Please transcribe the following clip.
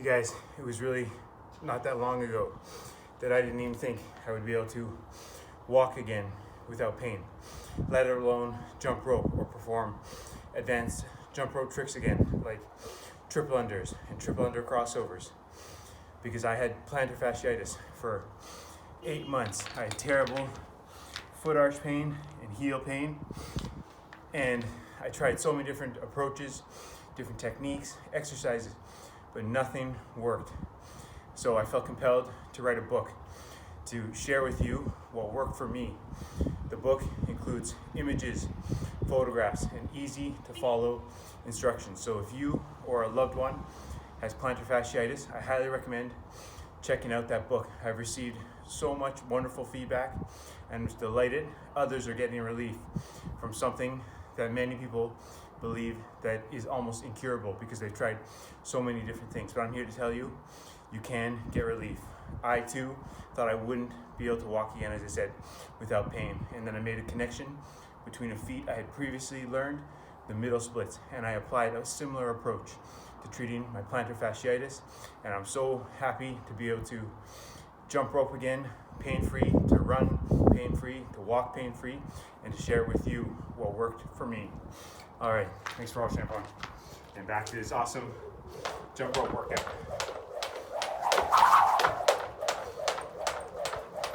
guys, it was really not that long ago that I didn't even think I would be able to walk again without pain, let alone jump rope or perform advanced jump rope tricks again, like triple unders and triple under crossovers, because I had plantar fasciitis for 8 months. I had terrible foot arch pain and heel pain, and I tried so many different approaches, different techniques, exercises, but nothing worked. So I felt compelled to write a book to share with you what worked for me. The book includes images, photographs, and easy to follow instructions. So if you or a loved one has plantar fasciitis, I highly recommend checking out that book. I've received so much wonderful feedback and was delighted others are getting relief from something that many people believe that is almost incurable because they've tried so many different things. But I'm here to tell you, you can get relief. I too thought I wouldn't be able to walk again, as I said, without pain. And then I made a connection between a feat I had previously learned, the middle splits, and I applied a similar approach to treating my plantar fasciitis. And I'm so happy to be able to jump rope again, pain-free, to run pain-free, to walk pain-free, and to share with you what worked for me. All right, thanks for watching, everyone. And back to this awesome jump rope workout.